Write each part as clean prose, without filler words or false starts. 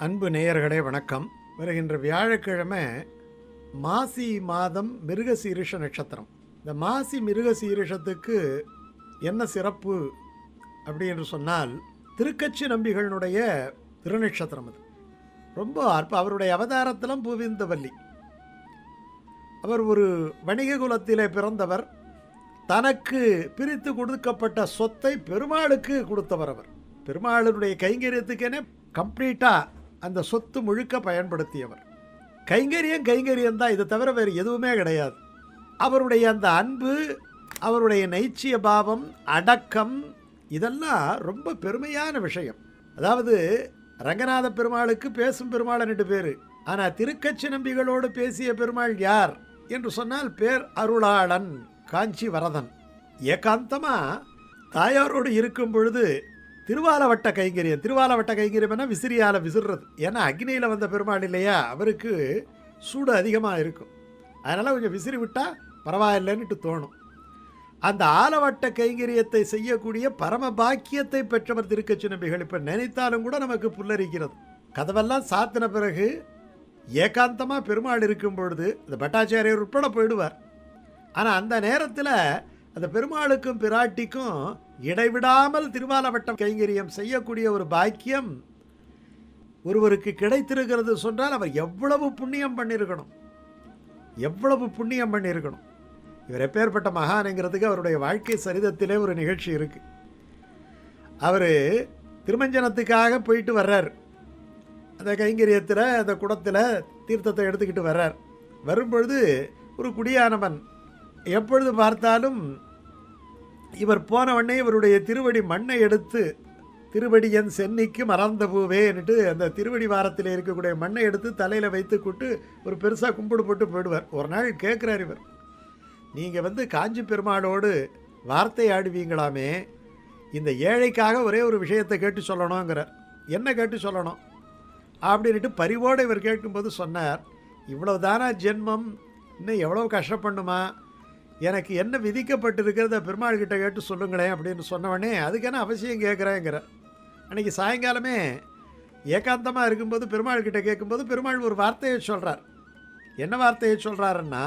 அன்பு நேயர்களே வணக்கம். வருகின்ற வியாழக்கிழமை மாசி மாதம் மிருகசீரிஷ நட்சத்திரம். இந்த மாசி மிருகசீரிஷத்துக்கு என்ன சிறப்பு அப்படின்னு சொன்னால், திருக்கச்சி நம்பிகளுடைய திருநட்சத்திரம் அது. ரொம்ப அவருடைய அவதாரத்திலும் பூவிந்தவல்லி. அவர் ஒரு வணிக குலத்திலே பிறந்தவர். தனக்கு பிரித்து கொடுக்கப்பட்ட சொத்தை பெருமாளுக்கு கொடுத்தவர். அவர் பெருமாளுடைய கைங்கரியத்துக்கென கம்ப்ளீட்டாக அந்த சொத்து முழுக்க பயன்படுத்தியவர். கைங்கரியம் தான், இதை தவிர வேறு எதுவுமே கிடையாது. அவருடைய அந்த அன்பு, அவருடைய நைச்சிய பாவம், அடக்கம், இதெல்லாம் ரொம்ப பெருமையான விஷயம். அதாவது ரங்கநாத பெருமாளுக்கு பேசும் பெருமாள் 2 பேர். ஆனால் திருக்கச்சி நம்பிகளோடு பேசிய பெருமாள் யார் என்று சொன்னால் பேர் அருளாளன் காஞ்சி வரதன். ஏகாந்தமாக தாயாரோடு இருக்கும் பொழுது திருவாலவட்ட கைங்கரியம் விசிறியால் விசிறுறது. ஏன்னா அக்னியில் வந்த பெருமாள் இல்லையா, அவருக்கு சூடு அதிகமாக இருக்கும். அதனால் கொஞ்சம் விசிறி விட்டால் பரவாயில்லைன்னுட்டு தோணும். அந்த ஆலவட்ட கைங்கரியத்தை செய்யக்கூடிய பரம பாக்கியத்தை பெற்றவர் திருக்கச்சி நம்பிகள். இப்போ நினைத்தாலும் கூட நமக்கு புல்லரிக்கிறது. கதவெல்லாம் சாத்தின பிறகு ஏகாந்தமாக பெருமாள் இருக்கும் பொழுது இந்த பட்டாச்சாரியர் உட்பட போயிடுவார். ஆனால் அந்த நேரத்தில் அந்த பெருமாளுக்கும் பிராட்டிக்கும் இடைவிடாமல் திருவாலவட்டம் கைங்கரியம் செய்யக்கூடிய ஒரு பாக்கியம் ஒருவருக்கு கிடைத்திருக்கிறது சொன்னால் அவர் எவ்வளவு புண்ணியம் பண்ணியிருக்கணும். இவர் எப்பேற்பட்ட மகானுங்கிறதுக்கு அவருடைய வாழ்க்கை சரிதத்திலே ஒரு நிகழ்ச்சி இருக்கு. அவர் திருமஞ்சனத்துக்காக போயிட்டு வர்றார். அந்த கைங்கரியத்தில் அந்த குடத்தில் தீர்த்தத்தை எடுத்துக்கிட்டு வர்றார். வரும்பொழுது ஒரு குடியானவன் எப்பொழுது பார்த்தாலும் இவர் போன உடனே இவருடைய திருவடி மண்ணை எடுத்து, திருவடியன் சென்னிக்கு மறந்த பூவேன்னுட்டு அந்த திருவடி வாரத்தில் இருக்கக்கூடிய மண்ணை எடுத்து தலையில் வைத்துக்கிட்டு ஒரு பெருசாக கும்பிடு போட்டு போயிடுவார். ஒரு நாள் கேட்குறார் இவர், நீங்கள் காஞ்சி பெருமாளோடு வார்த்தை ஆடுவீங்களாமே, இந்த ஏழைக்காக ஒரே ஒரு விஷயத்தை கேட்டு சொல்லணுங்கிறார். என்ன கேட்டு சொல்லணும் அப்படின்ட்டு பரிவோடு இவர் கேட்கும்போது சொன்னார், இவ்வளவு தானா ஜென்மம், இன்னும் எவ்வளோ கஷ்டப்பண்ணுமா, எனக்கு என்ன விதிக்கப்பட்டிருக்கிறத பெருமாள்கிட்ட கேட்டு சொல்லுங்களேன் அப்படின்னு சொன்னவொடனே அதுக்கு என்ன அவசியம் கேட்குறேங்கிற. அன்றைக்கி சாயங்காலமே ஏகாந்தமாக இருக்கும்போது பெருமாள்கிட்ட கேட்கும்போது பெருமாள் ஒரு வார்த்தையை சொல்கிறார். என்ன வார்த்தையை சொல்கிறாருன்னா,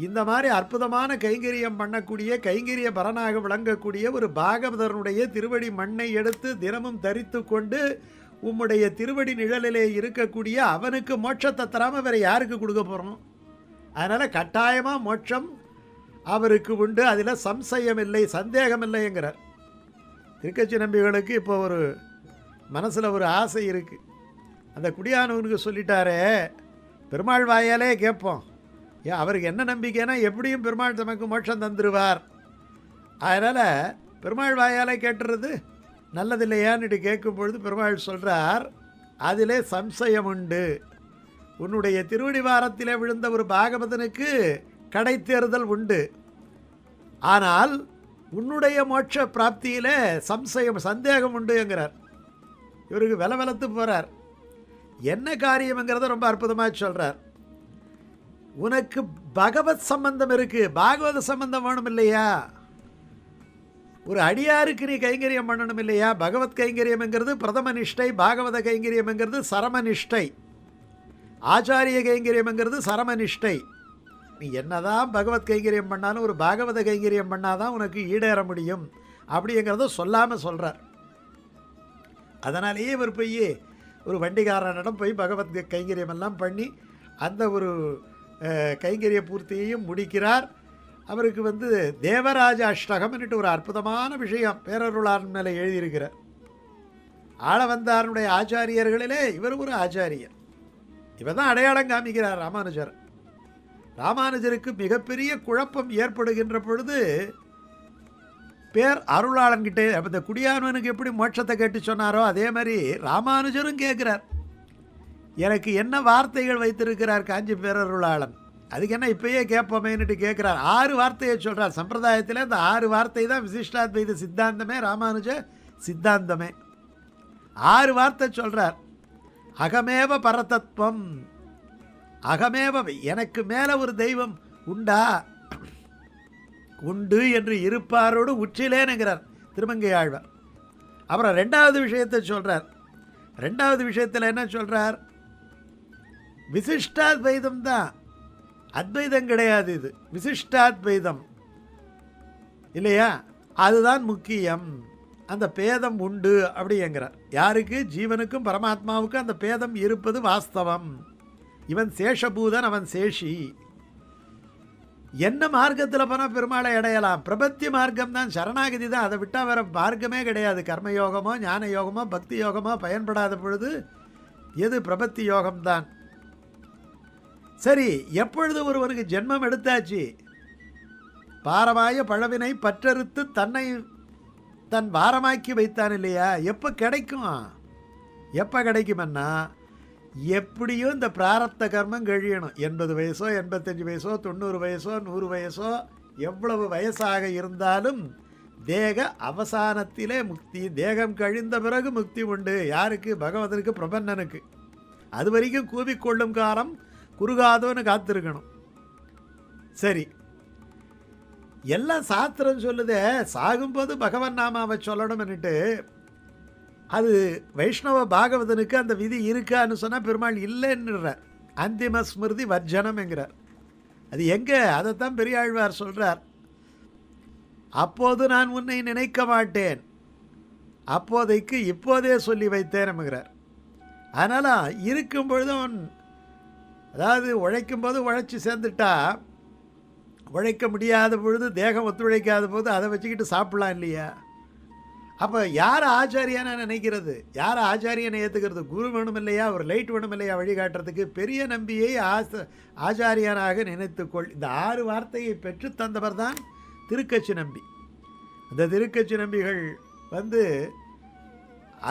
இந்த மாதிரி அற்புதமான கைங்கரியம் பண்ணக்கூடிய கைங்கரிய பரனாக விளங்கக்கூடிய ஒரு பாகவதனுடைய திருவடி மண்ணை எடுத்து தினமும் தரித்து கொண்டு உம்முடைய திருவடி நிழலிலே இருக்கக்கூடிய அவனுக்கு மோட்சத்தை தராமல் வேறு யாருக்கு கொடுக்க போகிறோம்? அதனால் கட்டாயமாக மோட்சம் அவருக்கு உண்டு, அதில் சம்சயம் இல்லை, சந்தேகம் இல்லைங்கிறார். திருக்கச்சி நம்பிகளுக்கு இப்போ ஒரு மனசில் ஒரு ஆசை இருக்குது. அந்த குடியானவனுக்கு சொல்லிட்டாரே, பெருமாள் வாயாலே கேட்போம், ஏன் அவருக்கு என்ன நம்பிக்கைன்னா எப்படியும் பெருமாள் தமக்கு மோட்சம் தந்துடுவார். அதனால் பெருமாள் வாயாலே கேட்டுறது நல்லதில்லையான்னுட்டு கேட்கும் பொழுது பெருமாள் சொல்கிறார், அதிலே சம்சயம் உண்டு. உன்னுடைய திருவடி வாரத்திலே விழுந்த ஒரு பாகவதனுக்கு கடை தேர்தல் உண்டு. ஆனால் உன்னுடைய மோட்ச பிராப்தியிலே சந்தேகம் உண்டுங்கிறார். இவருக்கு வெலத்து போகிறார். என்ன காரியம்ங்கிறத ரொம்ப அற்புதமாக சொல்கிறார். உனக்கு பகவத் சம்பந்தம் இருக்குது, பாகவத சம்பந்தம் வேணும் இல்லையா, ஒரு அடியாருக்கு நீ கைங்கரியம் பண்ணணும் இல்லையா. பகவத் கைங்கரியம்ங்கிறது பிரதம நிஷ்டை, பாகவத கைங்கரியம்ங்கிறது சரமநிஷ்டை, ஆச்சாரிய கைங்கரியம்ங்கிறது சரமநிஷ்டை. நீ என்னதான் பகவத் கைங்கரியம் பண்ணாலும் ஒரு பாகவத கைங்கரியம் பண்ணாதான் உனக்கு ஈடேற முடியும் அப்படிங்கிறத சொல்லாமல் சொல்கிறார். அதனாலேயே இவர் போய் ஒரு வண்டிகாரனிடம் போய் பகவத் கைங்கரியமெல்லாம் பண்ணி அந்த ஒரு கைங்கரிய பூர்த்தியையும் முடிக்கிறார். அவருக்கு தேவராஜ அஷ்டகம்னுட்டு ஒரு அற்புதமான விஷயம் பேரருளார் மேலே எழுதியிருக்கிறார். ஆளவந்தாரனுடைய ஆச்சாரியர்களிலே இவர் ஒரு ஆச்சாரியர். இவர் தான் அடையாளம் காமிக்கிறார் ராமானுஜர். ராமானுஜருக்கு மிகப்பெரிய குழப்பம் ஏற்படுகின்ற பொழுது பேர் அருளாளன்கிட்ட அந்த குடியானவனுக்கு எப்படி மோட்சத்தை கேட்டு சொன்னாரோ அதே மாதிரி ராமானுஜரும் கேட்குறார், எனக்கு என்ன வார்த்தைகள் வைத்திருக்கிறார் காஞ்சி பேரருளாளன், அதுக்கு என்ன இப்பயே கேட்போமேன்னுட்டு கேட்குறார். 6 வார்த்தையை சொல்கிறார். சம்பிரதாயத்தில் இந்த 6 வார்த்தை தான் விசிஷ்டாத்வைத சித்தாந்தமே, ராமானுஜ சித்தாந்தமே. 6 வார்த்தை சொல்கிறார். அகமேவ பரதத்துவம், அகமேவ, எனக்கு மேலே ஒரு தெய்வம் உண்டா, உண்டு என்று இருப்பாரோடு உச்சிலேனுங்கிறார் திருமங்கை ஆழ்வார். அப்புறம் 2வது விஷயத்தை சொல்கிறார், ரெண்டாவது விஷயத்தில் என்ன சொல்கிறார்? விசிஷ்டாத்வைதம் தான், அத்வைதம் கிடையாது. இது விசிஷ்டாத்வைதம் இல்லையா? அதுதான் முக்கியம். அந்த பேதம் உண்டு அப்படிங்கிறார். யாருக்கு? ஜீவனுக்கும் பரமாத்மாவுக்கும் அந்த பேதம் இருப்பது வாஸ்தவம். இவன் சேஷபூதன், அவன் சேஷி. என்ன மார்க்கத்தில் போனால் பெருமாளை அடையலாம்? பிரபத்தி மார்க்கம் தான், சரணாகதி தான். அதை விட்டால் வேறு மார்க்கமே கிடையாது. கர்மயோகமோ ஞான யோகமோ பக்தி யோகமோ பயன்படாத பொழுது எது? பிரபத்தி யோகம்தான். சரி, எப்பொழுது ஒருவனுக்கு ஜென்மம் எடுத்தாச்சு, பாரமாய பழவினை பற்றறுத்து தன்னை தன் வாரமாக்கி வைத்தான் இல்லையா? எப்போ கிடைக்கும்? எப்போ கிடைக்குமென்னா, எப்படியும் இந்த பிராரப்த கர்மம் கழியணும். 80 வயசோ 85 வயசோ 90 வயசோ 100 வயசோ எவ்வளவு வயசாக இருந்தாலும் தேக அவசானத்திலே முக்தி. தேகம் கழிந்த பிறகு முக்தி உண்டு. யாருக்கு? பகவதனுக்கு, பிரபன்னனுக்கு. அது வரைக்கும் கூவிக்கொள்ளும் காலம் குறுகாதோன்னு காத்திருக்கணும். சரி, எல்லாம் சாஸ்திரம் சொல்லுதே, சாகும்போது பகவன் நாமாவை சொல்லணும்னுட்டு. அது வைஷ்ணவ பாகவதனுக்கு அந்த விதி இருக்கான்னு சொன்னால் பெருமாள் இல்லைன்னுறார். அந்திம ஸ்மிருதி வர்ஜனம் என்கிறார். அது எங்கே? அதைத்தான் பெரியாழ்வார் சொல்கிறார். அப்போது நான் உன்னை நினைக்க மாட்டேன், அப்போதைக்கு இப்போதே சொல்லி வைத்தேன் என்கிறார். அதனால் இருக்கும் பொழுது அவன், அதாவது உழைக்கும்போது உழைச்சி சேர்ந்துட்டா, உழைக்க முடியாத பொழுது, தேகம் ஒத்துழைக்காத போது அதை வச்சுக்கிட்டு சாப்பிடலாம் இல்லையா? அப்போ யார் ஆச்சாரியான நினைக்கிறது? யார் ஆச்சாரியனை ஏற்றுக்கிறது? குரு வேணும் இல்லையா? ஒரு லைட் வேணும் இல்லையா வழிகாட்டுறதுக்கு? பெரிய நம்பியை ஆச்சாரியனாக நினைத்துக்கொள். இந்த 6 வார்த்தையை பெற்று தந்தவர் தான் திருக்கச்சி நம்பி. அந்த திருக்கச்சி நம்பிகள்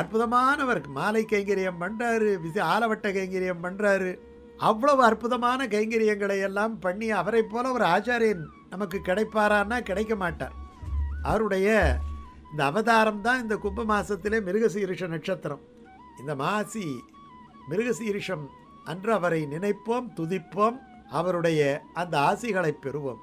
அற்புதமானவர். மாலை கைங்கரியம் பண்ணுறாரு, ஆலவட்ட கைங்கரியம் பண்ணுறாரு. அவ்வளவு அற்புதமான கைங்கரியங்களை எல்லாம் பண்ணி அவரை போல ஒரு ஆச்சாரியன் நமக்கு கிடைப்பாரான்னா கிடைக்க மாட்டார். அவருடைய இந்த அவதாரம் தான் இந்த கும்ப மாசத்திலே மிருகசீரிஷ நட்சத்திரம். இந்த மாசி மிருகசீரிஷம் அன்று அவரை நினைப்போம், துதிப்போம், அவருடைய அந்த ஆசிகளை பெறுவோம்.